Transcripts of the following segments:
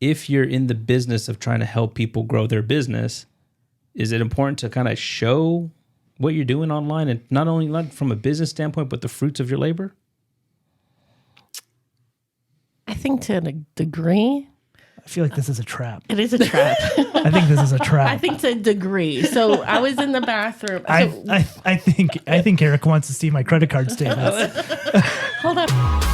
if you're in the business of trying to help people grow their business, is it important to kind of show what you're doing online, and not only from a business standpoint, but the fruits of your labor? I think to a degree. I feel like this is a trap. It is a trap. I think this is a trap. I think to a degree. So I was in the bathroom. I think Eric wants to see my credit card statements. Hold on.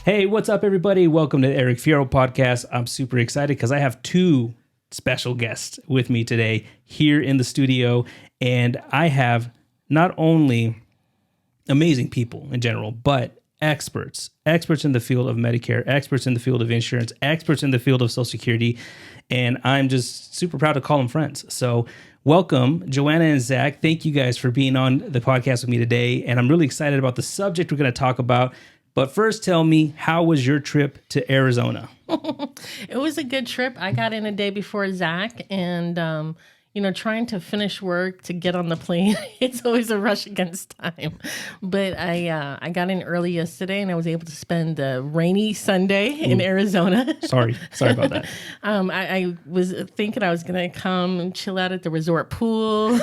Hey, what's up, everybody? Welcome to the Eric Fierro podcast. I'm super excited because I have two special guests with me today here in the studio. And I have not only amazing people in general, but experts in the field of Medicare, experts in the field of insurance, experts in the field of Social Security. And I'm just super proud to call them friends. So welcome, Joanna and Zach. Thank you guys for being on the podcast with me today. And I'm really excited about the subject we're going to talk about. But first, tell me, how was your trip to Arizona? It was a good trip. I got in a day before Zach, and trying to finish work to get on the plane, it's always a rush against time. But I got in early yesterday, and I was able to spend a rainy Sunday in Arizona. Sorry about that. I was thinking I was going to come and chill out at the resort pool.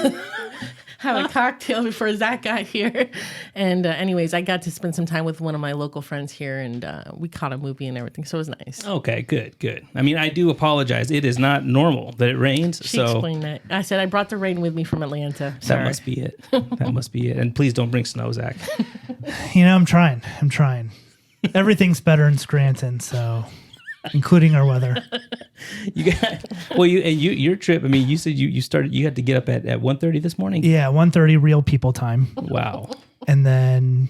Have a cocktail before Zach got here. And anyways, I got to spend some time with one of my local friends here, and we caught a movie and everything, so it was nice. Okay, good. I mean, I do apologize. It is not normal that it rains. She explained that. I said I brought the rain with me from Atlanta. Sorry. That must be it. And please don't bring snow, Zach. I'm trying. Everything's better in Scranton, so... including our weather. Your trip. I mean, you said you had to get up at 1:30 this morning. Yeah, 1:30 real people time. Wow. And then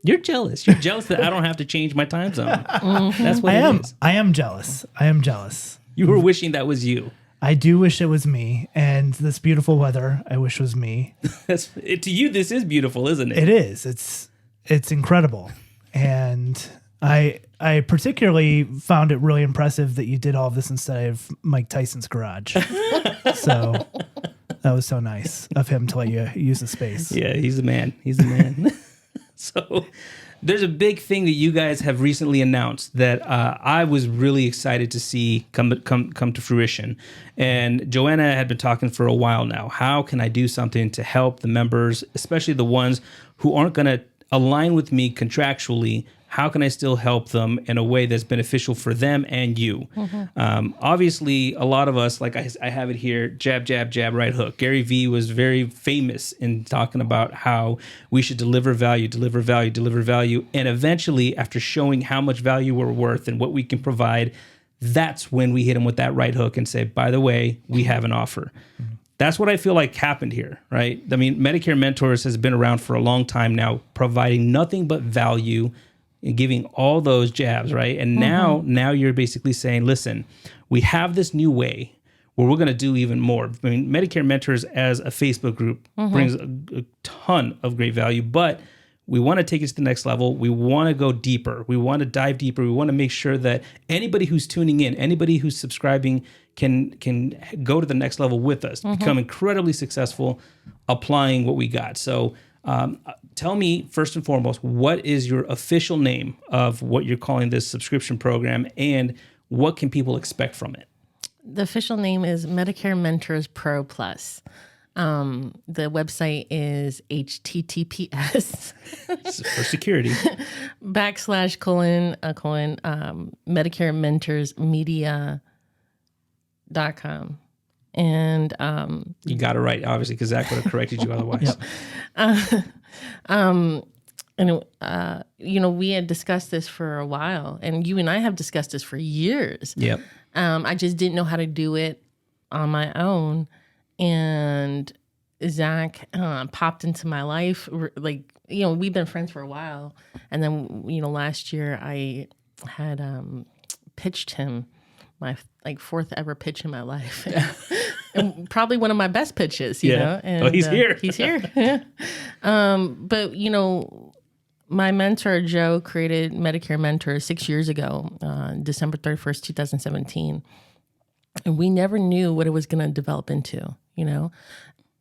you're jealous. You're jealous that I don't have to change my time zone. Mm-hmm. That's what it is. I am jealous. You were wishing that was you. I do wish it was me, and this beautiful weather I wish was me. To you, this is beautiful, isn't it? It is. It's incredible, and I particularly found it really impressive that you did all of this instead of Mike Tyson's garage. So that was so nice of him to let you use the space. Yeah, he's the man. So there's a big thing that you guys have recently announced that I was really excited to see come to fruition. And Joanna had been talking for a while now. How can I do something to help the members, especially the ones who aren't going to align with me contractually? How can I still help them in a way that's beneficial for them and you? Mm-hmm. Obviously, a lot of us, like I have it here, jab, jab, jab, right hook. Gary Vee was very famous in talking about how we should deliver value. And eventually, after showing how much value we're worth and what we can provide, that's when we hit him with that right hook and say, by the way, we have an offer. Mm-hmm. That's what I feel like happened here, right? I mean, Medicare Mentors has been around for a long time now, providing nothing but value and giving all those jabs, right? And now you're basically saying, listen, we have this new way where we're going to do even more. I mean, Medicare Mentors as a Facebook group brings a ton of great value, but we want to take it to the next level. We want to go deeper. We want to dive deeper. We want to make sure that anybody who's tuning in, anybody who's subscribing can go to the next level with us, become incredibly successful applying what we got. So tell me, first and foremost, what is your official name of what you're calling this subscription program, and what can people expect from it? The official name is Medicare Mentors Pro Plus. The website is https for security / Medicare Mentors Media.com. And you got it right, obviously, because Zach would have corrected you otherwise. We had discussed this for a while, and you and I have discussed this for years. Yep. I just didn't know how to do it on my own, and Zach popped into my life. We've been friends for a while, and then last year I had pitched him my fourth ever pitch in my life. And probably one of my best pitches, you know. And, he's here. He's here. But my mentor, Joe, created Medicare Mentor 6 years ago, December 31st, 2017. And we never knew what it was going to develop into,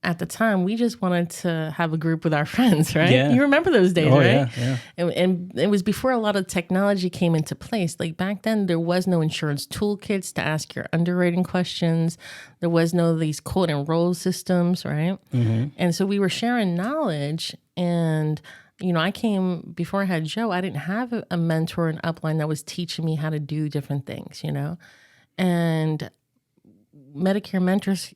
At the time, we just wanted to have a group with our friends, right? Yeah. You remember those days, right? Yeah. And it was before a lot of technology came into place. Like back then, there was no insurance toolkits to ask your underwriting questions. There was no these quote enroll systems, right? Mm-hmm. And so we were sharing knowledge. And, I came, before I had Joe, I didn't have a mentor and upline that was teaching me how to do different things, And Medicare Mentors,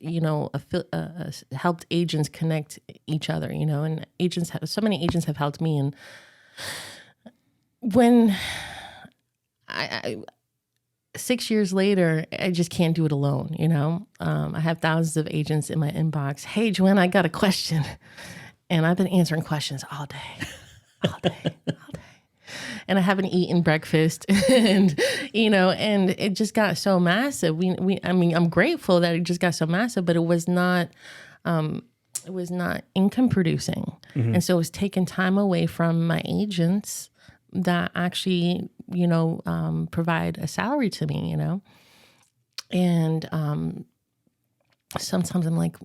helped agents connect each other, and so many agents have helped me. And when I 6 years later, I just can't do it alone, I have thousands of agents in my inbox. Hey, Joanna, I got a question. And I've been answering questions all day. And I haven't eaten breakfast, and and it just got so massive. I'm grateful that it just got so massive, but it was not income producing, and so it was taking time away from my agents that actually provide a salary to me, and sometimes I'm like,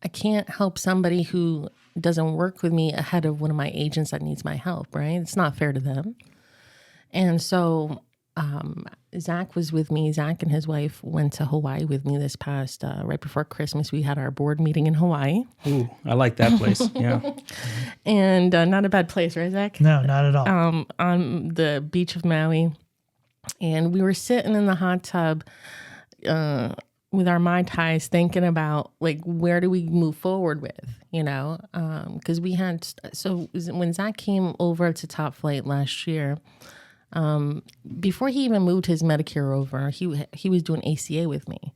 I can't help somebody who doesn't work with me ahead of one of my agents that needs my help, right? It's not fair to them. And so Zach was with me. Zach and his wife went to Hawaii with me this past, right before Christmas. We had our board meeting in Hawaii. Ooh, I like that place. Yeah. And not a bad place, right, Zach? No, not at all. On the beach of Maui. And we were sitting in the hot tub with our Mai Tais, thinking about like, where do we move forward with, because we had, so when Zach came over to Top Flight last year, before he even moved his Medicare over, he was doing ACA with me,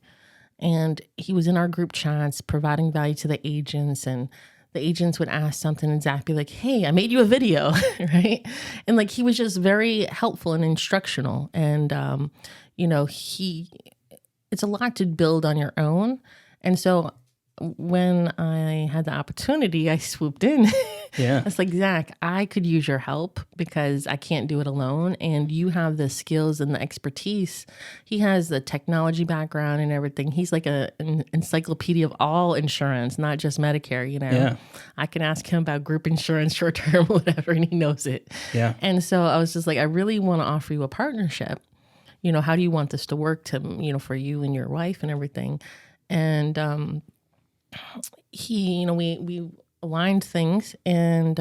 and he was in our group chats providing value to the agents, and the agents would ask something and Zach be like, hey, I made you a video, right? And like, he was just very helpful and instructional. And, it's a lot to build on your own. And so when I had the opportunity, I swooped in. Yeah. It's like, Zach, I could use your help because I can't do it alone. And you have the skills and the expertise. He has the technology background and everything. He's like an encyclopedia of all insurance, not just Medicare, Yeah. I can ask him about group insurance, short term, whatever, and he knows it. Yeah. And so I was just like, I really want to offer you a partnership. How do you want this to work for you and your wife and everything? And we aligned things, and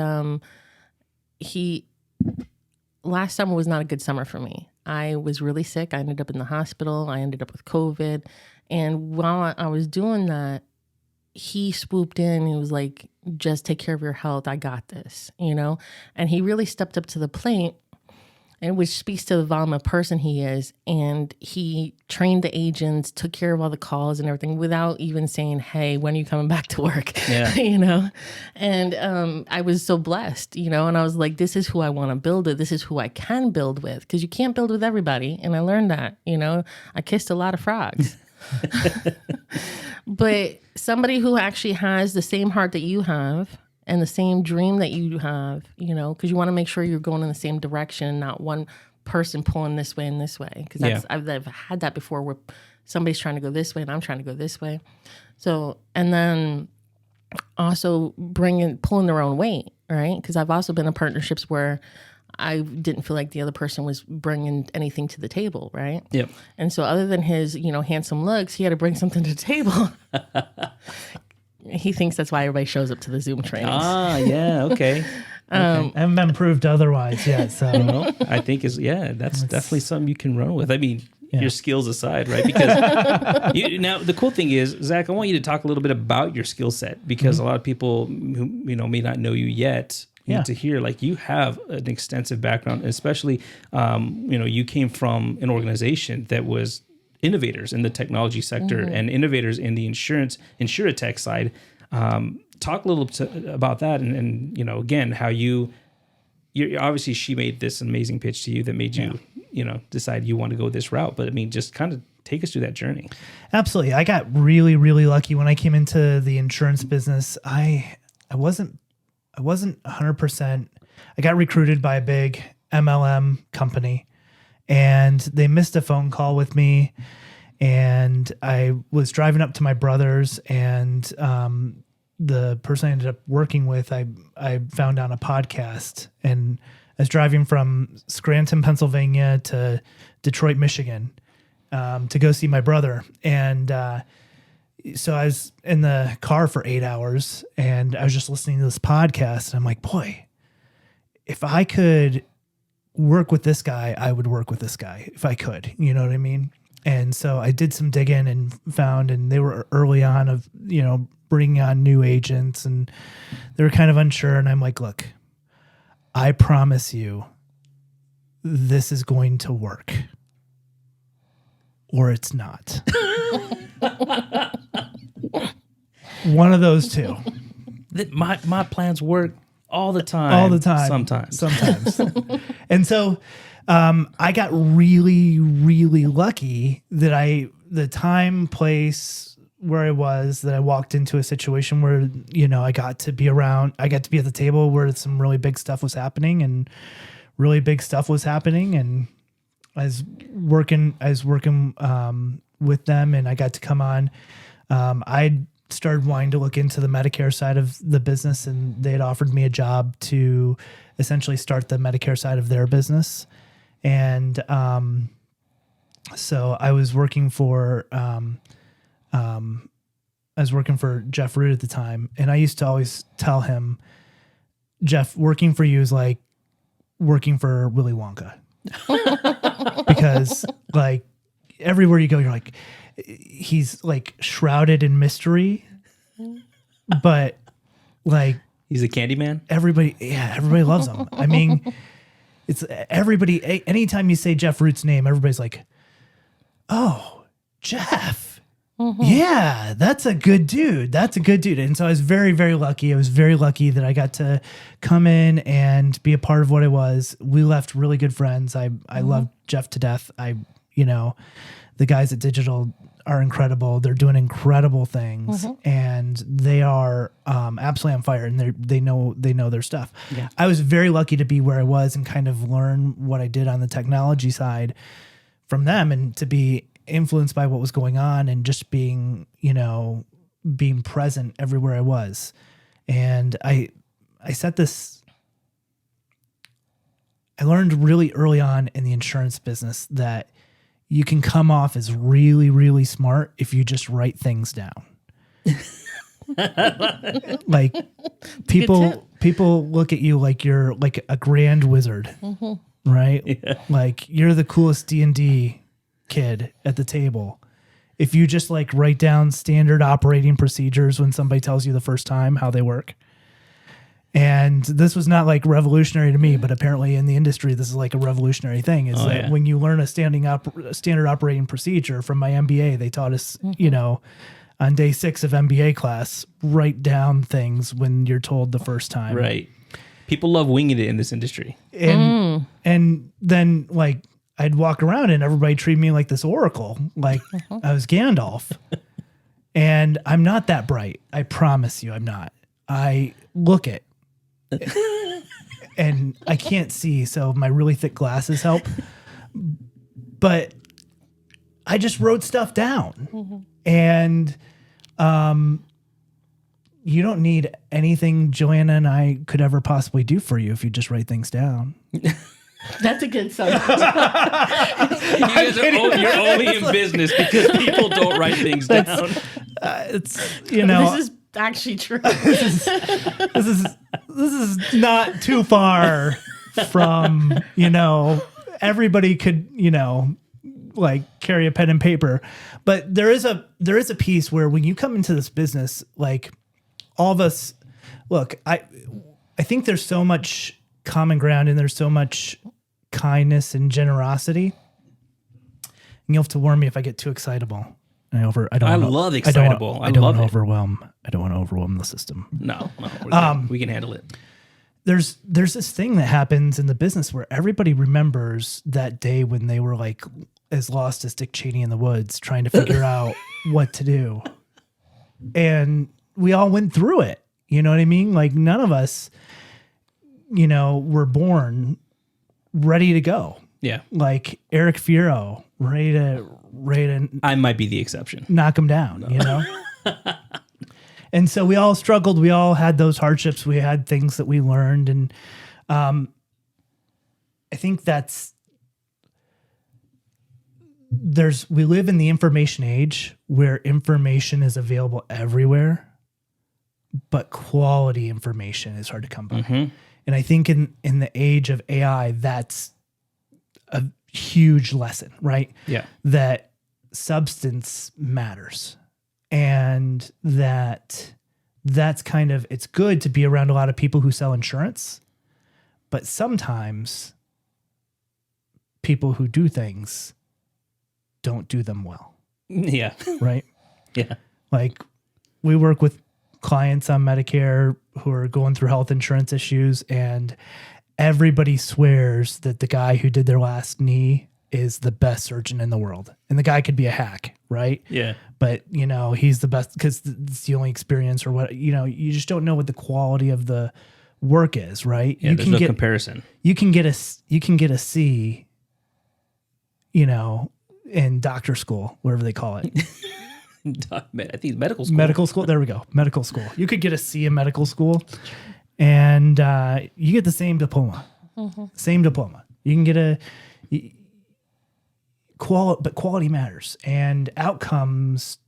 last summer was not a good summer for me. I was really sick. I ended up in the hospital. I ended up with COVID. And while I was doing that, he swooped in and was like, just take care of your health. I got this, and he really stepped up to the plate. And which speaks to the volume of person he is. And he trained the agents, took care of all the calls and everything without even saying, hey, when are you coming back to work? Yeah. And I was so blessed, and I was like, this is who I want to build with. This is who I can build with. Because you can't build with everybody. And I learned that, I kissed a lot of frogs. But somebody who actually has the same heart that you have, and the same dream that you have, because you want to make sure you're going in the same direction, not one person pulling this way and this way. Because I've had that before, where somebody's trying to go this way and I'm trying to go this way. So, and then also pulling their own weight, right? Because I've also been in partnerships where I didn't feel like the other person was bringing anything to the table, right? Yep. And so other than his, handsome looks, he had to bring something to the table. He thinks that's why everybody shows up to the Zoom trainings. Ah, yeah, okay. I haven't been proved otherwise yet. So I think that's definitely something you can run with. I mean, your skills aside, right? Because now the cool thing is, Zach, I want you to talk a little bit about your skill set, because a lot of people who may not know you yet need to hear, like, you have an extensive background, especially you came from an organization that was innovators in the technology sector and innovators in the insurtech side. Talk a little bit about that, and again, how you obviously, she made this amazing pitch to you that made you decide you want to go this route. But I mean, just kind of take us through that journey. Absolutely. I got really, really lucky when I came into the insurance business. I wasn't wasn't 100%. I got recruited by a big MLM company, and they missed a phone call with me. And I was driving up to my brother's, and the person I ended up working with, I found on a podcast, and I was driving from Scranton, Pennsylvania to Detroit, Michigan, to go see my brother. And so I was in the car for 8 hours, and I was just listening to this podcast, and I'm like, boy, if I could work with this guy, I would work with this guy if I could, you know what I mean? And so I did some digging and found, and they were early on of, bringing on new agents, and they were kind of unsure. And I'm like, look, I promise you this is going to work, or it's not. One of those two. My plans work all the time. All the time. Sometimes. And so I got really, really lucky that the time, place where I was, that I walked into a situation where, I got to be at the table where some really big stuff was happening, and I was working with them, and I got to come on. I started wanting to look into the Medicare side of the business, and they had offered me a job to essentially start the Medicare side of their business. And so I was working for Jeff Root at the time, and I used to always tell him, Jeff, working for you is like working for Willy Wonka. Because like everywhere you go, you're like, he's like shrouded in mystery, but like he's a candy man. Everybody loves him. I mean, it's everybody. Anytime you say Jeff Root's name, everybody's like, "Oh, Jeff, yeah, that's a good dude. And so I was very, very lucky. I was very lucky that I got to come in and be a part of what I was. We left really good friends. I love Jeff to death. The guys at Digital are incredible. They're doing incredible things, and they are absolutely on fire, and they know their stuff. Yeah. I was very lucky to be where I was and kind of learn what I did on the technology side from them, and to be influenced by what was going on, and just being present everywhere I was. And I learned really early on in the insurance business that you can come off as really, really smart if you just write things down. Like people look at you like you're like a grand wizard, right? Yeah. Like you're the coolest D&D kid at the table. If you just like write down standard operating procedures when somebody tells you the first time how they work. And this was not like revolutionary to me, but apparently in the industry, this is like a revolutionary thing, is that when you learn a standard operating procedure from my MBA, they taught us, on day 6 of MBA class, write down things when you're told the first time. Right. People love winging it in this industry. And then like I'd walk around and everybody treated me like this oracle, like I was Gandalf. And I'm not that bright. I promise you I'm not. I look it. And I can't see, so my really thick glasses help. But I just wrote stuff down. And you don't need anything Joanna and I could ever possibly do for you if you just write things down. That's a good sign. You're only in business because people don't write things down. It's this is actually true. This is not too far from, everybody could, like carry a pen and paper. But there is a piece where when you come into this business, like all of us, look, I think there's so much common ground and there's so much kindness and generosity. And you'll have to warn me if I get too excitable. I love excitable. I don't want to overwhelm the system. No, we can handle it. There's this thing that happens in the business where everybody remembers that day when they were like as lost as Dick Cheney in the woods trying to figure out what to do. And we all went through it. You know what I mean? Like none of us, were born ready to go. Yeah. Like Eric Fierro, ready to I might be the exception. knock him down, And so we all struggled. We all had those hardships. We had things that we learned. And I think we live in the information age where information is available everywhere, but quality information is hard to come by. Mm-hmm. And I think in the age of AI, that's a huge lesson, right? Yeah. That substance matters. And that's kind of, it's good to be around a lot of people who sell insurance, but sometimes people who do things don't do them well. Yeah. Right? Yeah. Like we work with clients on Medicare who are going through health insurance issues, and everybody swears that the guy who did their last knee is the best surgeon in the world. And the guy could be a hack, right? Yeah. But, he's the best because it's the only experience or what, you just don't know what the quality of the work is, right? Yeah, there's no comparison. You can get a C, in doctor school, whatever they call it. I think it's medical school. Medical school. There we go. Medical school. You could get a C in medical school and you get the same diploma. Mm-hmm. Same diploma. You can get but quality matters, and outcomes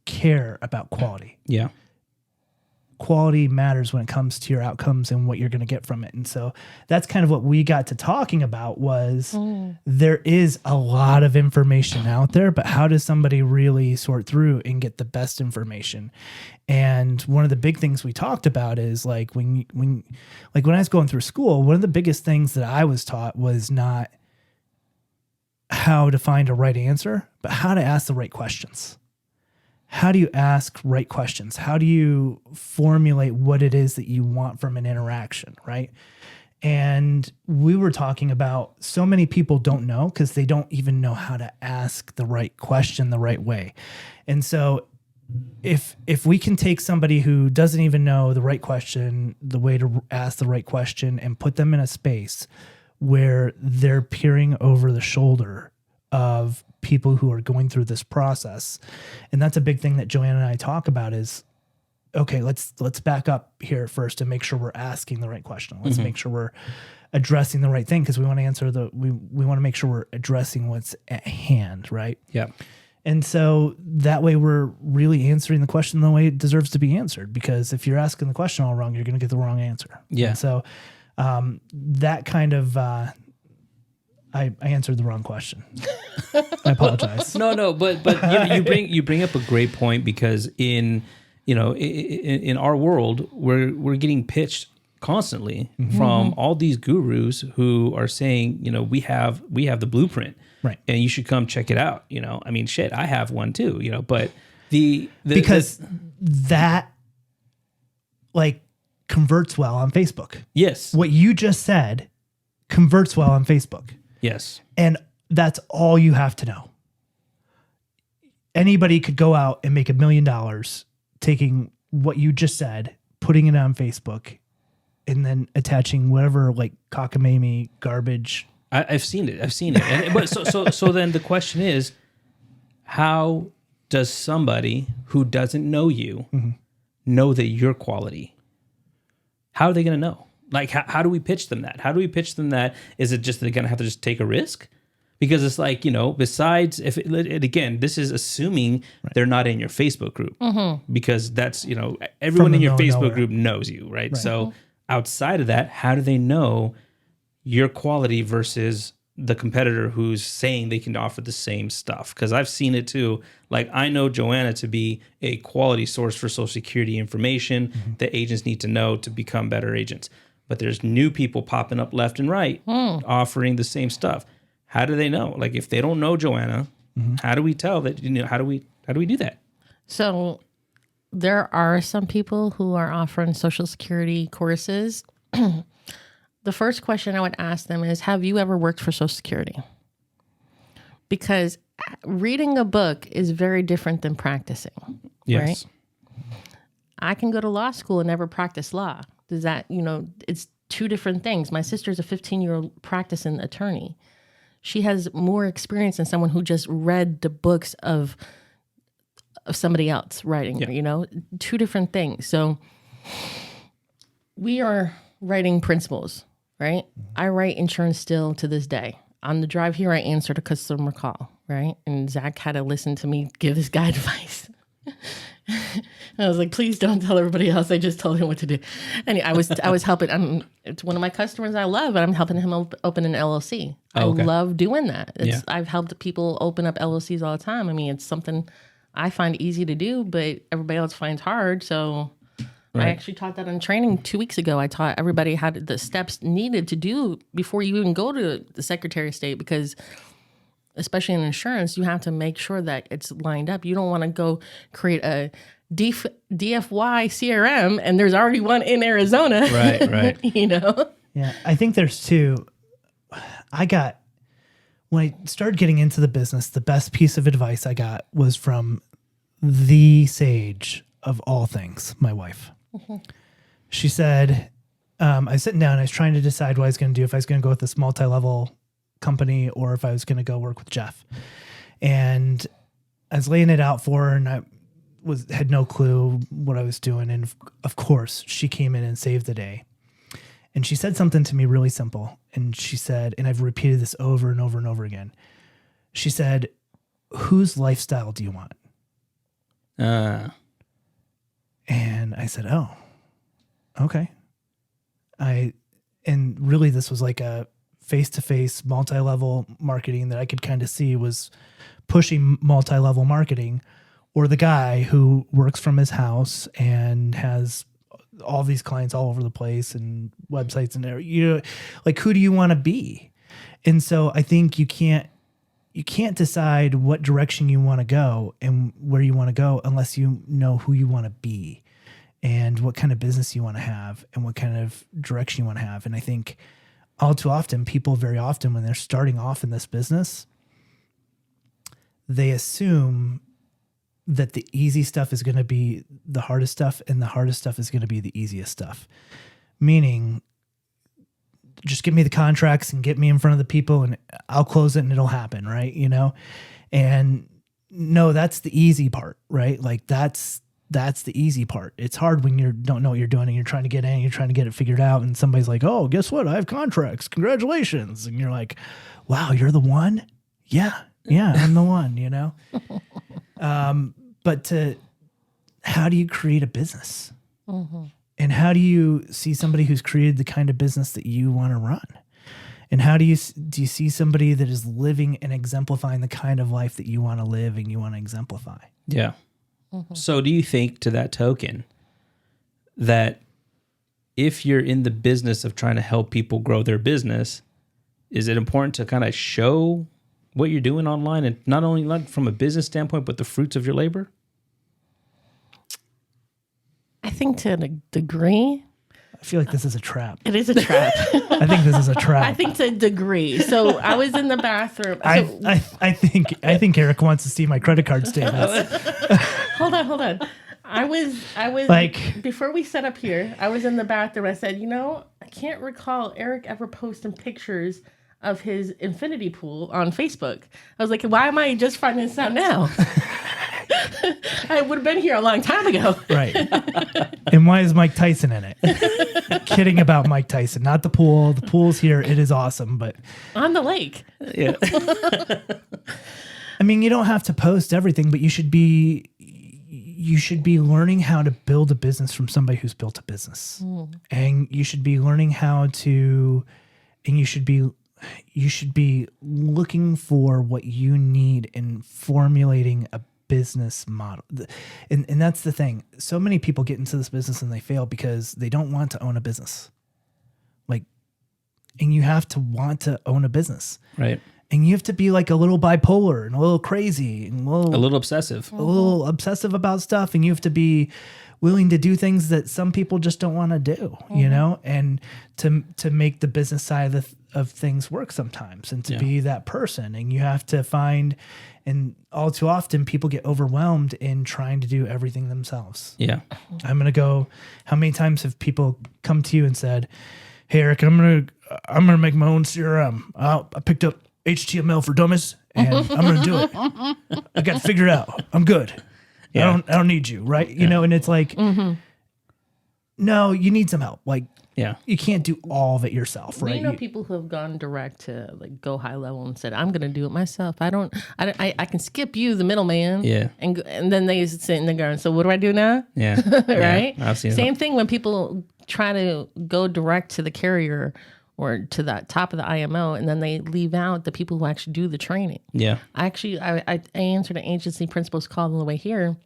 care about quality. Yeah. Quality matters when it comes to your outcomes and what you're going to get from it. And so that's kind of what we got to talking about was there is a lot of information out there, but how does somebody really sort through and get the best information? And one of the big things we talked about is like when I was going through school, one of the biggest things that I was taught was not how to find a right answer, but how to ask the right questions. How do you ask right questions? How do you formulate what it is that you want from an interaction, right? And we were talking about so many people don't know because they don't even know how to ask the right question the right way. And so if we can take somebody who doesn't even know the right question, the way to ask the right question, and put them in a space where they're peering over the shoulder of people who are going through this process. And that's a big thing that Joanna and I talk about is, okay, let's back up here first and make sure we're asking the right question. Let's make sure we're addressing the right thing, because we want to answer we want to make sure we're addressing what's at hand, right? Yeah. And so that way we're really answering the question the way it deserves to be answered, because if you're asking the question all wrong, you're going to get the wrong answer. Yeah. And so that kind of I answered the wrong question. I apologize. No, but you bring up a great point, because in our world we're getting pitched constantly from all these gurus who are saying, we have the blueprint, right? And you should come check it out. I mean, shit, I have one too. But because that like converts well on Facebook. Yes, what you just said converts well on Facebook. Yes. And that's all you have to know. Anybody could go out and make $1 million taking what you just said, putting it on Facebook, and then attaching whatever like cockamamie garbage. I've seen it. But so then the question is, how does somebody who doesn't know you know that you're quality? How are they going to know? Like, how do we pitch them that? How do we pitch them that? Is it just they're going to have to just take a risk? Because it's like, besides, again, this is assuming they're not in your Facebook group. Because that's, everyone in your Facebook group knows you, right? So outside of that, how do they know your quality versus the competitor who's saying they can offer the same stuff? Because I've seen it too. Like, I know Joanna to be a quality source for Social Security information that agents need to know to become better agents. But there's new people popping up left and right offering the same stuff. How do they know? Like, if they don't know Joanna, how do we tell that? How do we do that? So there are some people who are offering Social Security courses. The first question I would ask them is, have you ever worked for Social Security? Because reading a book is very different than practicing. Yes. I can go to law school and never practice law. Does that, it's two different things. My sister's a 15-year-old practicing attorney. She has more experience than someone who just read the books of somebody else writing, two different things. So we are writing principles, right? I write insurance still to this day. On the drive here, I answered a customer call, right? And Zach had to listen to me give this guy advice. I was like, please don't tell everybody else. I just told him what to do. And I was helping. It's one of my customers I love, and I'm helping him open an LLC. Oh, okay. I love doing that. I've helped people open up LLCs all the time. I mean, it's something I find easy to do, but everybody else finds hard. So Right. I actually taught that in training 2 weeks ago. I taught everybody how the steps needed to do before you even go to the Secretary of State, because especially in insurance, you have to make sure that it's lined up. You don't want to go create a DFY CRM and there's already one in Arizona. Right. Yeah, I think there's two. When I started getting into the business, the best piece of advice I got was from the sage of all things, my wife. Mm-hmm. She said, I was sitting down, I was trying to decide what I was going to do, if I was going to go with this multi-level company or if I was going to go work with Jeff. And I was laying it out for her, and I had no clue what I was doing. And of course, she came in and saved the day. And she said something to me really simple. And she said, and I've repeated this over and over and over again. She said, whose lifestyle do you want? And I said, oh, okay. And really this was like a face-to-face multi-level marketing that I could kind of see was pushing multi-level marketing, or the guy who works from his house and has all these clients all over the place and websites and like, who do you want to be? And so I think you can't decide what direction you want to go and where you want to go unless you know who you want to be and what kind of business you want to have and what kind of direction you want to have. And I think all too often, people very often, when they're starting off in this business, they assume that the easy stuff is going to be the hardest stuff and the hardest stuff is going to be the easiest stuff. Meaning, just give me the contracts and get me in front of the people and I'll close it and it'll happen, right? And no, that's the easy part, right? Like that's the easy part. It's hard when you don't know what you're doing and you're trying to get in, you're trying to get it figured out, and somebody's like, oh, guess what? I have contracts. Congratulations. And you're like, wow, you're the one? Yeah, I'm the one, But how do you create a business? Mm-hmm. And how do you see somebody who's created the kind of business that you want to run? And how do you see somebody that is living and exemplifying the kind of life that you want to live and you want to exemplify? Yeah. Mm-hmm. So do you think, to that token, that if you're in the business of trying to help people grow their business, is it important to kind of show what you're doing online, and not only like from a business standpoint, but the fruits of your labor? I think to a degree. I feel like this is a trap. It is a trap. I think this is a trap. I think to a degree. So I was in the bathroom. I think Eric wants to see my credit card statements. Hold on. I was like, before we set up here, I was in the bathroom. I said, I can't recall Eric ever posting pictures of his infinity pool on Facebook. I was like, why am I just finding this out now? I would have been here a long time ago. Right. And why is Mike Tyson in it? Kidding about Mike Tyson, not the pool. The pool's here. It is awesome, but on the lake. Yeah. I mean, you don't have to post everything, but you should be learning how to build a business from somebody who's built a business. And you should be learning how to, and you should be looking for what you need in formulating a business model. And that's the thing. So many people get into this business and they fail because they don't want to own a business. And you have to want to own a business. Right. And you have to be like a little bipolar and a little crazy and A little obsessive. a little obsessive about stuff, and you have to be willing to do things that some people just don't want to do, you know, and to make the business side of things work sometimes, and to be that person. And you have to find, and all too often people get overwhelmed in trying to do everything themselves. Yeah. I'm going to go, how many times have people come to you and said, "Hey, Eric, I'm going to make my own CRM. I picked up HTML for Dummies, and I'm going to do it. I got to figure it out. I'm good. Yeah. I don't need you." Right. You know, and it's like, no, you need some help. Like, Yeah. you can't do all of it yourself. Right. We know people who have gone direct to like go high level and said, "I'm going to do it myself. I can skip you, the middleman." Yeah. And then they sit in the garden. So what do I do now? Yeah. Right. Yeah, I've seen Same thing when people try to go direct to the carrier or to the top of the IMO, and then they leave out the people who actually do the training. Yeah. I answered an agency principal's call on the way here,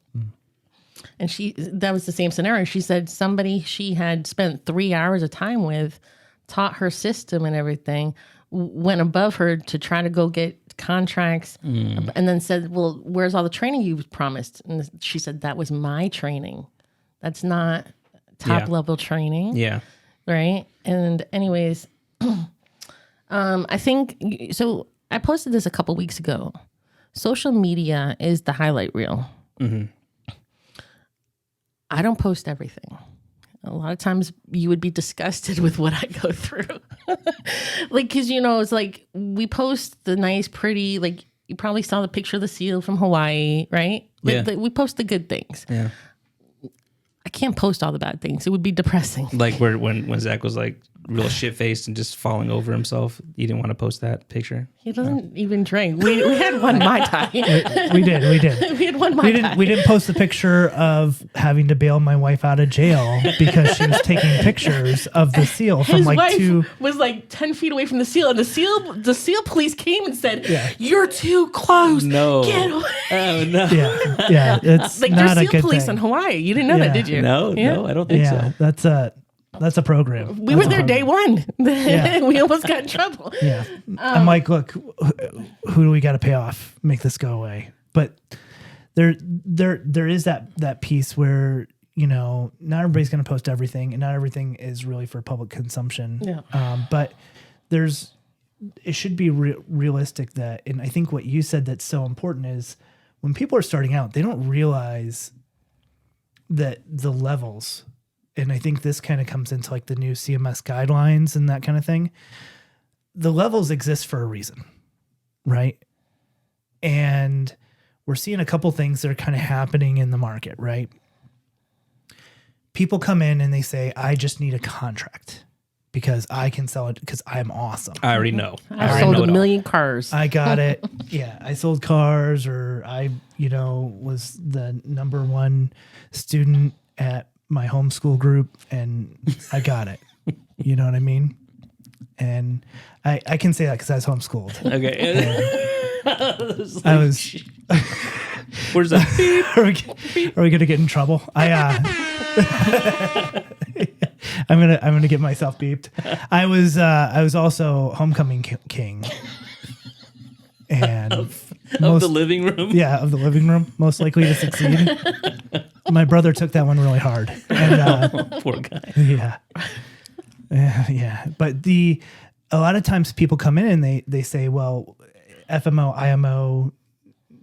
and that was the same scenario. She said somebody she had spent 3 hours of time with, taught her system and everything, went above her to try to go get contracts, and then said, "Well, where's all the training you promised?" And she said, "That was my training. That's not top level training." Yeah. Right. And anyways, I think so. I posted this a couple weeks ago. Social media is the highlight reel. I don't post everything. A lot of times you would be disgusted with what I go through. Like, cause it's like we post the nice, pretty, like you probably saw the picture of the seal from Hawaii, right? Like, Yeah. we post the good things. Yeah. I can't post all the bad things. It would be depressing. Like when Zach was like real shit faced and just falling over himself, you didn't want to post that picture. He doesn't even drink. We had one Mai Tai. We did. We had one Mai Tai. We didn't post the picture of having to bail my wife out of jail because she was taking pictures of the seal from His like wife was like 10 feet away from the seal, and the seal police came and said, "You're too close. No. Get away." Oh no. Yeah. It's Like not there's a seal good police thing. in Hawaii. You didn't know that, did you? No, I don't think so. That's a program. We were there day one. Yeah. We almost got in trouble. Yeah. I'm like, look, who do we got to pay off? Make this go away. But there is that piece where, not everybody's going to post everything, and not everything is really for public consumption. Yeah. But it should be realistic that, and I think what you said that's so important is when people are starting out, they don't realize that the levels. And I think this kind of comes into like the new CMS guidelines and that kind of thing. The levels exist for a reason, right? And we're seeing a couple things that are kind of happening in the market, right? People come in and they say, "I just need a contract because I can sell it because I'm awesome. I already know. I sold a million cars. I got it. Yeah, I sold cars, or I, was the number one student at my homeschool group, and I got it." You know what I mean? And I can say that because I was homeschooled. Okay. I was. Where's that? Are we gonna get in trouble? I'm gonna get myself beeped. I was also homecoming king. And Of the living room? Yeah, of the living room, most likely to succeed. My brother took that one really hard. And, Poor guy. Yeah. Yeah. But a lot of times people come in and they say, well, FMO, IMO,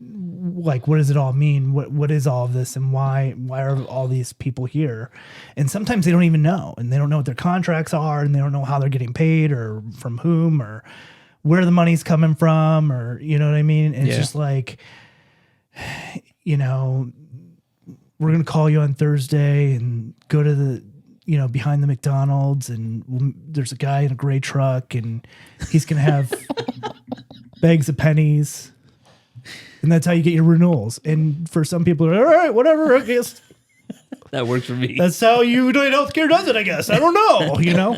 like, what does it all mean? What is all of this, and why are all these people here? And sometimes they don't even know, and they don't know what their contracts are, and they don't know how they're getting paid or from whom or where the money's coming from, or, you know what I mean? And it's just like, we're going to call you on Thursday and go to the, behind the McDonald's, and there's a guy in a gray truck, and he's going to have bags of pennies. And that's how you get your renewals. And for some people, all right, whatever, I guess. That works for me. That's how you healthcare does it, I guess. I don't know,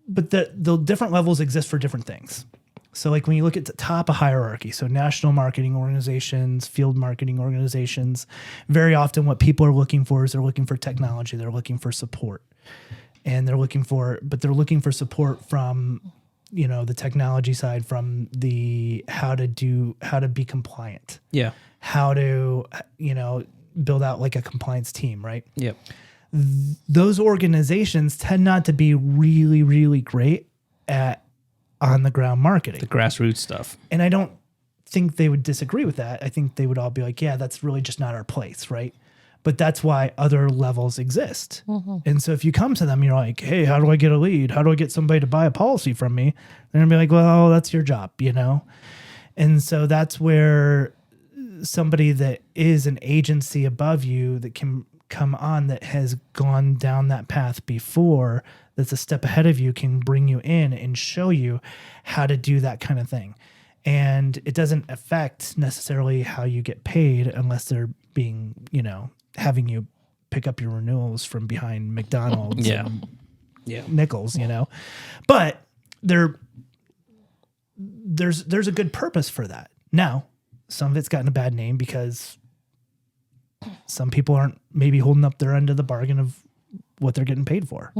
But the different levels exist for different things. So like when you look at the top of hierarchy, so national marketing organizations, field marketing organizations, very often what people are looking for is they're looking for technology. They're looking for support. And they're looking for support from, the technology side, from the how to be compliant, how to, build out like a compliance team, right? Yep. Those organizations tend not to be really, really great at on the ground marketing, The grassroots stuff. and I don't think they would disagree with that. I think they would all be like, yeah, that's really just not our place, right? But that's why other levels exist. And so if you come to them, you're like, hey, how do I get a lead? How do I get somebody to buy a policy from me? They're going to be like, well, that's your job, And so that's where somebody that is an agency above you that can come on, that has gone down that path before, that's a step ahead of you, can bring you in and show you how to do that kind of thing. And it doesn't affect necessarily how you get paid unless they're being, having you pick up your renewals from behind McDonald's and Nichols, But there's a good purpose for that. Now, some of it's gotten a bad name because some people aren't maybe holding up their end of the bargain of what they're getting paid for.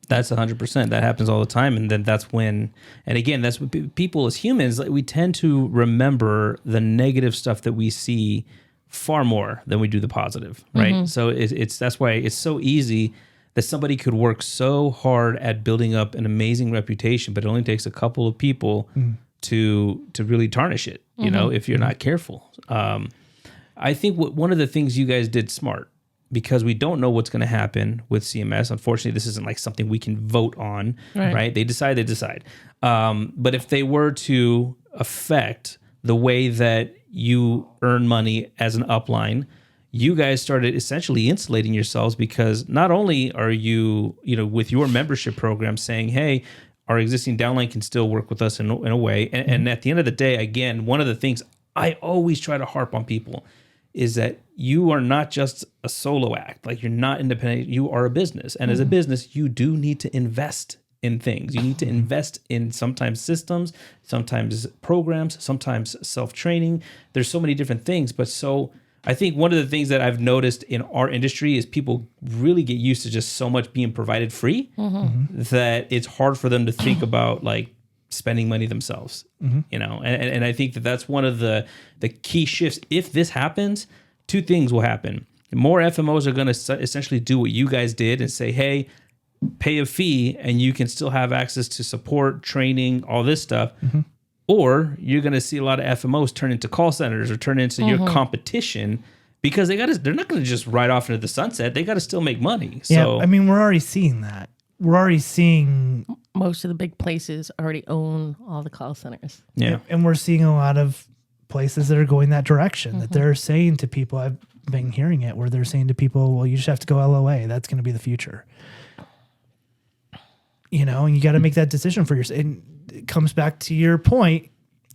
That's 100%. That happens all the time. And then that's when, and again, that's what people as humans, like, we tend to remember the negative stuff that we see far more than we do the positive, right? So that's why it's so easy that somebody could work so hard at building up an amazing reputation, but it only takes a couple of people to really tarnish it, if you're not careful. I think one of the things you guys did smart, because we don't know what's going to happen with CMS. Unfortunately, this isn't like something we can vote on, right? They decide. But if they were to affect the way that you earn money as an upline, you guys started essentially insulating yourselves, because not only are you, with your membership program saying, hey, our existing downline can still work with us in a way. And at the end of the day, again, one of the things I always try to harp on people is that you are not just a solo act. Like, you're not independent. You are a business. And as a business, you do need to invest in things. You need to invest in sometimes systems, sometimes programs, sometimes self-training. There's so many different things. But so I think one of the things that I've noticed in our industry is people really get used to just so much being provided free that it's hard for them to think about like spending money themselves, and I think that's one of the key shifts. If this happens, two things will happen. More FMOs are going to essentially do what you guys did and say, hey, pay a fee and you can still have access to support, training, all this stuff. Or you're going to see a lot of FMOs turn into call centers or turn into your competition, because they're not going to just ride off into the sunset. They got to still make money. So I mean, we're already seeing that. We're already seeing most of the big places already own all the call centers. Yeah. And we're seeing a lot of places that are going that direction, that they're saying to people, I've been hearing it, where they're saying to people, well, you just have to go LOA. That's going to be the future. And you got to make that decision for yourself. And it comes back to your point.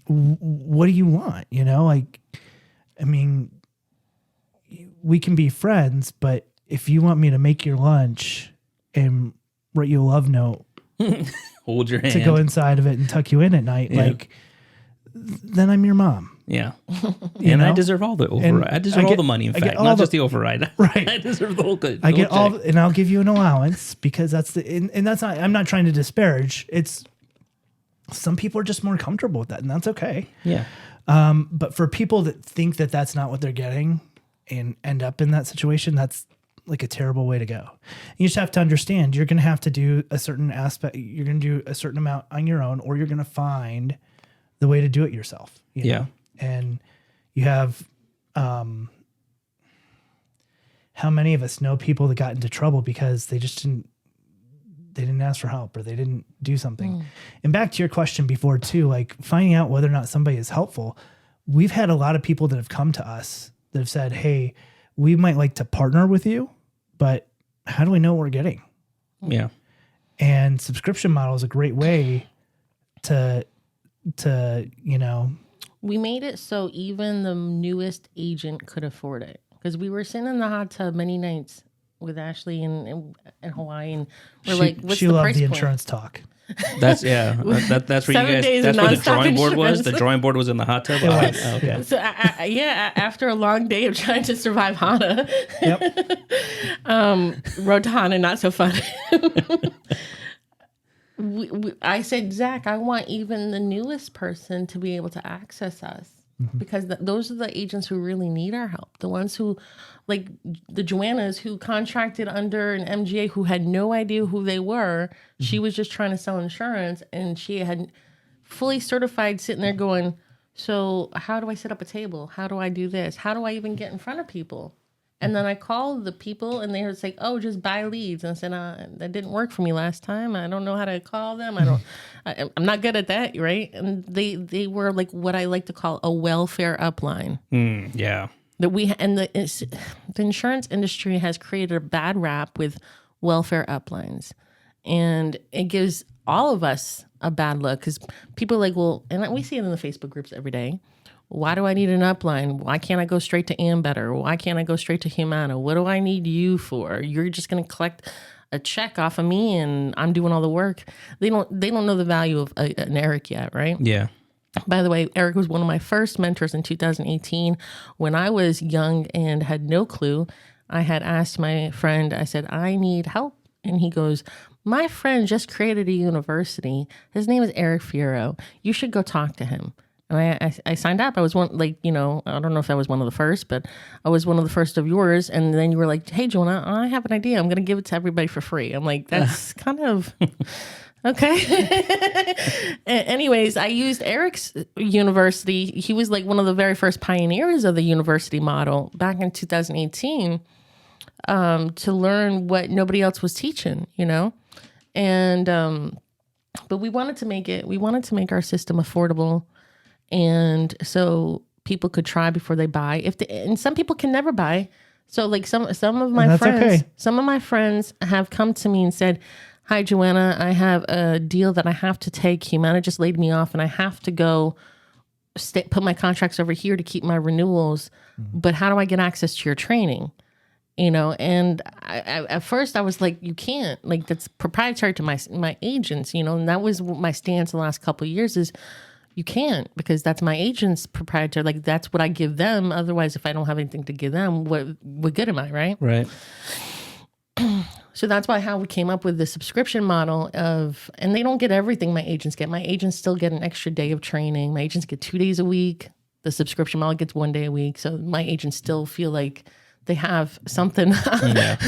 What do you want? I mean, we can be friends, but if you want me to make your lunch and write you a love note, hold your hand to go inside of it and tuck you in at night, then I'm your mom. Yeah. And I deserve all the override. I deserve all the money, in fact, not just the override. Right. I deserve the whole good. I get all, and I'll give you an allowance, because that's and that's not, I'm not trying to disparage. It's, some people are just more comfortable with that, and that's okay. Yeah. But for people that think that that's not what they're getting and end up in that situation, that's like a terrible way to go. You just have to understand, you're going to have to do a certain aspect. You're going to do a certain amount on your own, or you're going to find the way to do it yourself. You know? And you have, how many of us know people that got into trouble because they didn't ask for help, or they didn't do something. And back to your question before too, like finding out whether or not somebody is helpful. We've had a lot of people that have come to us that have said, hey, we might like to partner with you, but how do we know what we're getting? Yeah. And subscription model is a great way to, We made it so even the newest agent could afford it, because we were sitting in the hot tub many nights with Ashley in Hawaii, and we're like, what's she the loved price the point? insurance talk. That's that's where 7 you guys, days that's of where the nonstop drawing board was. insurance. The drawing board was in the hot tub. It was. Oh, okay. Yeah. So after a long day of trying to survive Hana, Yep. road to Hana, not so fun. I said, Zach, I want even the newest person to be able to access us. Because those are the agents who really need our help. The ones who, like the Joannas who contracted under an MGA who had no idea who they were. She was just trying to sell insurance, and she had fully certified sitting there going, so how do I set up a table? How do I do this? How do I even get in front of people? And then I called the people, and they were like, "Oh, just buy leads." And I said, "That didn't work for me last time. I don't know how to call them. I'm not good at that, right?" And they were like what I like to call a welfare upline. Yeah. That the insurance industry has created a bad rap with welfare uplines, and it gives all of us a bad look because people are like, well, and we see it in the Facebook groups every day. Why do I need an upline? Why can't I go straight to Ambetter? Why can't I go straight to Humana? What do I need you for? You're just going to collect a check off of me and I'm doing all the work. They don't know the value of an Eric yet, right? Yeah. By the way, Eric was one of my first mentors in 2018. When I was young and had no clue, I had asked my friend, I said, I need help. And he goes, my friend just created a university. His name is Eric Fiero. You should go talk to him. And I signed up. I was one, I don't know if I was one of the first, but I was one of the first of yours. And then you were like, hey, Joanna, I have an idea. I'm going to give it to everybody for free. I'm like, that's kind of... Okay. Anyways, I used Eric's university. He was like one of the very first pioneers of the university model back in 2018 to learn what nobody else was teaching, And, but we wanted to make our system affordable. And so people could try before they buy. And some people can never buy. So like some of my friends have come to me and said, hi, Joanna, I have a deal that I have to take. Humana just laid me off and I have to go put my contracts over here to keep my renewals. Mm-hmm. But how do I get access to your training? And I at first I was like, you can't, like that's proprietary to my agents, and that was my stance the last couple of years is you can't, because that's my agent's proprietary. Like that's what I give them. Otherwise, if I don't have anything to give them, what good am I, right? Right. So that's how we came up with the subscription model and they don't get everything my agents get. My agents still get an extra day of training. My agents get 2 days a week. The subscription model gets 1 day a week. So my agents still feel like they have something,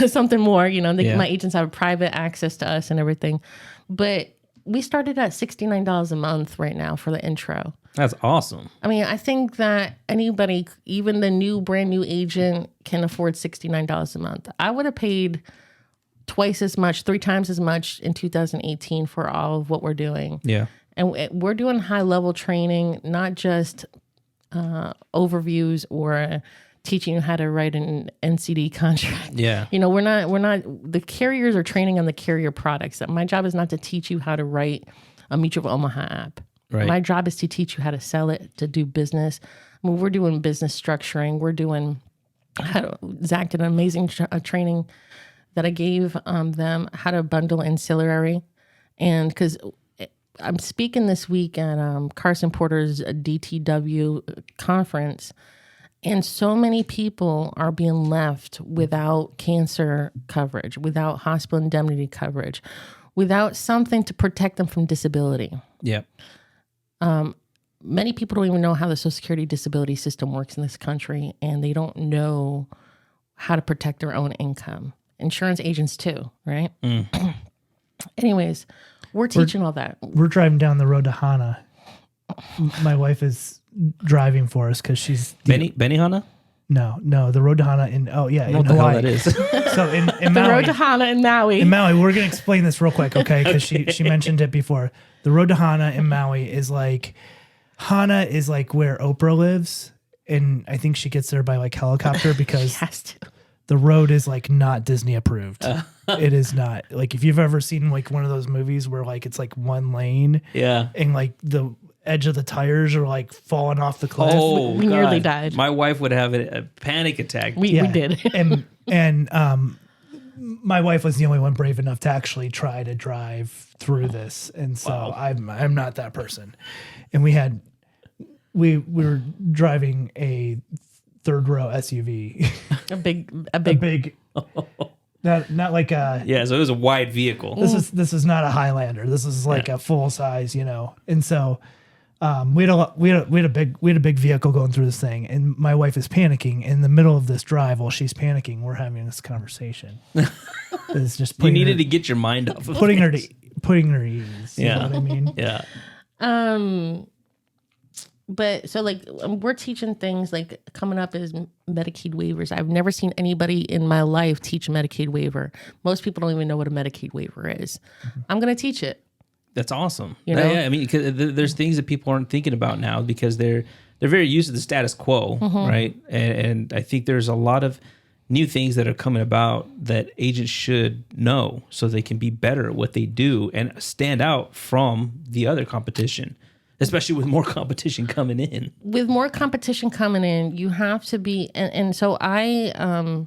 something more, my agents have private access to us and everything. But we started at $69 a month right now for the intro. That's awesome. I mean, I think that anybody, even the brand new agent, can afford $69 a month. I would have paid twice as much, 3 times as much in 2018 for all of what we're doing. Yeah. And we're doing high level training, not just overviews or teaching you how to write an NCD contract. Yeah. We're not, the carriers are training on the carrier products. My job is not to teach you how to write a Mutual of Omaha app. Right. My job is to teach you how to sell it, to do business. I mean, we're doing business structuring. We're doing, Zach did an amazing training that I gave them how to bundle ancillary. And because I'm speaking this week at Carson Porter's DTW conference, and so many people are being left without cancer coverage, without hospital indemnity coverage, without something to protect them from disability. Yeah. Many people don't even know how the Social Security disability system works in this country, and they don't know how to protect their own income. Insurance agents too, right? Mm. Anyways, we're teaching all that. We're driving down the road to Hana. My wife is driving for us because she's Benihana? No, the road to Hana in Hawaii. That is. So in the Maui, road to Hana in Maui. In Maui, we're gonna explain this real quick, okay? Because she mentioned it before. The road to Hana in Maui is like Hana is like where Oprah lives, and I think she gets there by like helicopter because she has to. The road is like not Disney approved. It is not. Like if you've ever seen like one of those movies where like it's like one lane, and like the edge of the tires are like falling off the cliff. Oh, we nearly died. My wife would have a panic attack. We did. and my wife was the only one brave enough to actually try to drive through this, and so I'm not that person. And we were driving a third row SUV, a big not like a. Yeah, so it was a wide vehicle. This is not a Highlander. This is like a full size, And so we had a big vehicle going through this thing, and my wife is panicking in the middle of this drive. While she's panicking, we're having this conversation. It's just You needed to get your mind off of putting her at ease. You know what I mean? Yeah. But so like we're teaching things like coming up is Medicaid waivers. I've never seen anybody in my life teach a Medicaid waiver. Most people don't even know what a Medicaid waiver is. I'm going to teach it. That's awesome. You know? Yeah, I mean, 'cause there's things that people aren't thinking about now because they're very used to the status quo, right? And I think there's a lot of new things that are coming about that agents should know so they can be better at what they do and stand out from the other competition, especially with more competition coming in. With more competition coming in, you have to be, and so the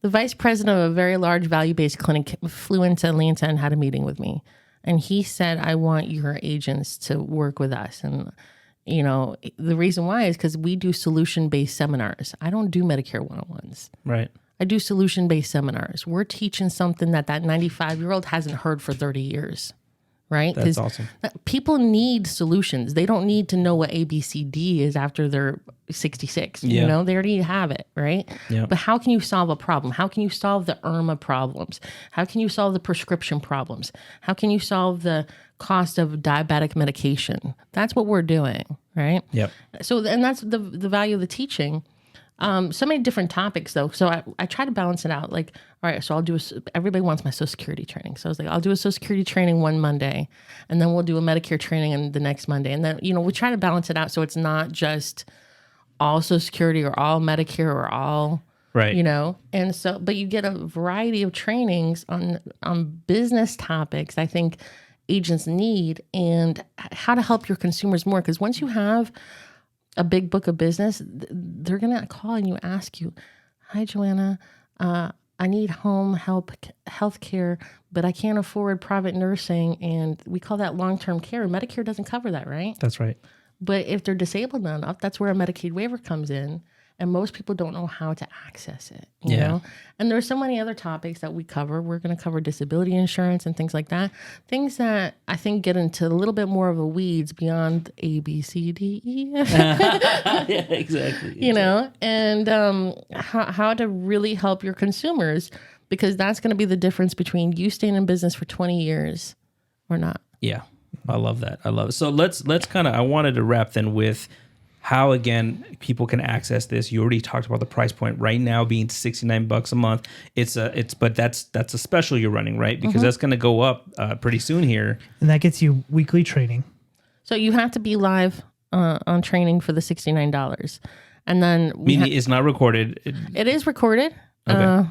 vice president of a very large value-based clinic flew into Atlanta and had a meeting with me. And he said, I want your agents to work with us. And, the reason why is because we do solution-based seminars. I don't do Medicare 101s. Right. I do solution-based seminars. We're teaching something that 95-year-old hasn't heard for 30 years. Right? That's awesome. People need solutions. They don't need to know what ABCD is after they're 66. Yeah. They already have it, right? Yeah. But how can you solve a problem? How can you solve the IRMA problems? How can you solve the prescription problems? How can you solve the cost of diabetic medication? That's what we're doing, right? Yep. So, and that's the value of the teaching. So many different topics though. So I try to balance it out. Like, all right, so everybody wants my Social Security training. So I was like, I'll do a Social Security training one Monday and then we'll do a Medicare training on the next Monday. And then, we try to balance it out. So it's not just all Social Security or all Medicare or all, right. And so, but you get a variety of trainings on business topics I think agents need and how to help your consumers more. Because once you have a big book of business, they're going to call and you ask you, hi, Joanna, I need home health care, but I can't afford private nursing. And we call that long-term care. Medicare doesn't cover that, right? That's right. But if they're disabled enough, that's where a Medicaid waiver comes in. And most people don't know how to access it, you know? And there's so many other topics that we cover. We're going to cover disability insurance and things like that. Things that I think get into a little bit more of a weeds beyond A, B, C, D, E. Yeah, exactly. And how to really help your consumers, because that's going to be the difference between you staying in business for 20 years or not. Yeah, I love that. I love it. So let's kind of, I wanted to wrap then with how, again, people can access this. You already talked about the price point right now being $69 a month. But that's a special you're running, right? Because that's going to go up pretty soon here. And that gets you weekly training. So you have to be live on training for the $69. And then Meaning it's not recorded. It is recorded. Okay.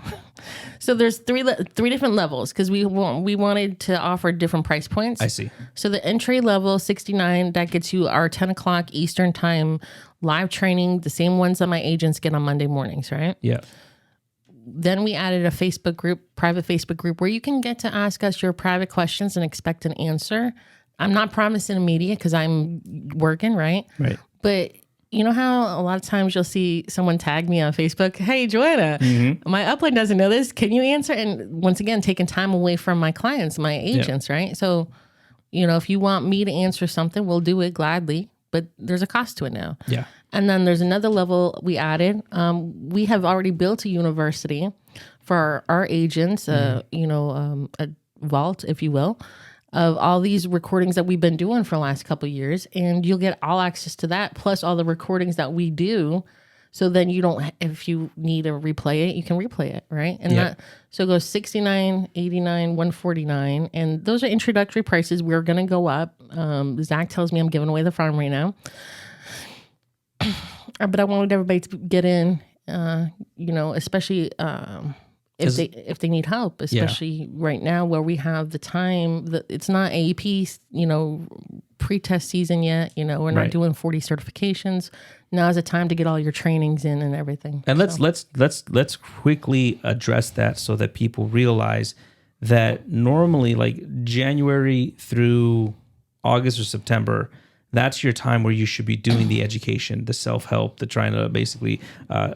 So there's three different levels because we wanted to offer different price points. I see. So the entry level 69, that gets you our 10 o'clock Eastern time live training, the same ones that my agents get on Monday mornings, right? Yeah. Then we added a Facebook group, private Facebook group, where you can get to ask us your private questions and expect an answer. I'm not promising immediate because I'm working, right? Right. But you know how a lot of times you'll see someone tag me on Facebook, hey, Joanna, my upline doesn't know this. Can you answer? And once again, taking time away from my clients, my agents, right? So, if you want me to answer something, we'll do it gladly, but there's a cost to it now. Yeah. And then there's another level we added. We have already built a university for our agents, a vault, if you will, of all these recordings that we've been doing for the last couple of years. And you'll get all access to that, plus all the recordings that we do. So then you don't, if you need to replay it, you can replay it, right? And so it goes $69, $89, $149. And those are introductory prices. We're going to go up. Zach tells me I'm giving away the farm right now. But I wanted everybody to get in, especially if they need help, especially right now where we have the time that it's not AEP, pre-test season yet. We're not doing 40 certifications. Now is the time to get all your trainings in and everything. And let's quickly address that so that people realize that normally, like January through August or September, that's your time where you should be doing the education, the self-help, the trying to basically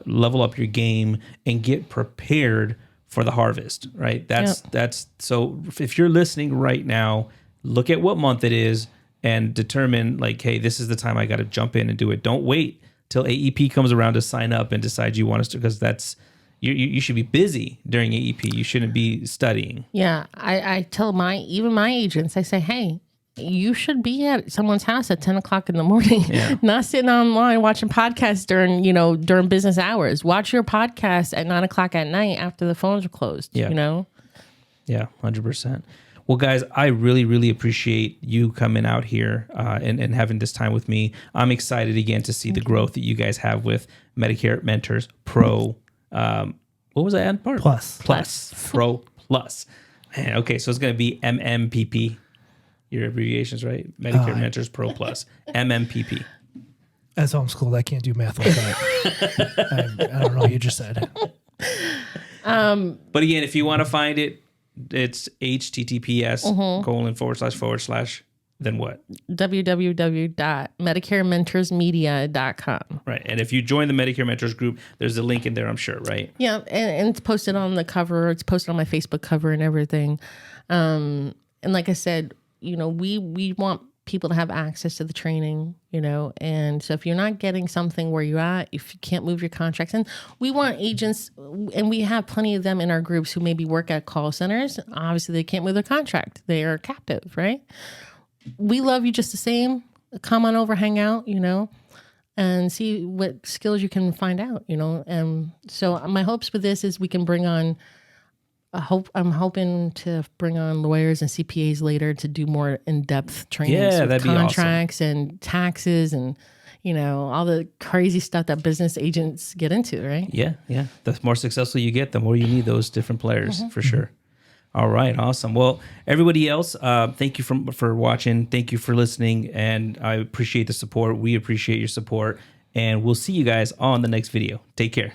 level up your game and get prepared for the harvest, right? That's so if you're listening right now, look at what month it is and determine like, hey, this is the time I got to jump in and do it. Don't wait till AEP comes around to sign up and decide you want us to, because that's you should be busy during AEP. You shouldn't be studying. Yeah, I tell even my agents, I say, hey, you should be at someone's house at 10 o'clock in the morning, not sitting online watching podcasts during business hours. Watch your podcast at 9 o'clock at night after the phones are closed, Yeah. you know? Yeah, 100%. Well, guys, I really, really appreciate you coming out here and having this time with me. I'm excited again to see the growth that you guys have with Medicare Mentors Pro. What was that part? Plus. Pro Plus. Man, okay, so it's going to be MMPP. Your abbreviations, right? Medicare Mentors Pro Plus. MMPP. As homeschooled, I can't do math like that. I don't know what you just said. But again, if you want to find it, it's https:// then what? www.medicarementorsmedia.com. Right. And if you join the Medicare Mentors group, there's a link in there, I'm sure, right? Yeah, and it's posted on the cover. It's posted on my Facebook cover and everything. And like I said, we want people to have access to the training, and so if you're not getting something where you're at, if you can't move your contracts, and we want agents, and we have plenty of them in our groups who maybe work at call centers. Obviously, they can't move their contract. They are captive, right? We love you just the same. Come on over, hang out, and see what skills you can find out, And so my hopes with this is we can bring on, I'm hoping to bring on lawyers and CPAs later to do more in-depth trainings with that'd be contracts and taxes and, all the crazy stuff that business agents get into, right? Yeah. The more successful you get, the more you need those different players, for sure. All right, awesome. Well, everybody else, thank you for watching. Thank you for listening, and I appreciate the support. We appreciate your support, and we'll see you guys on the next video. Take care.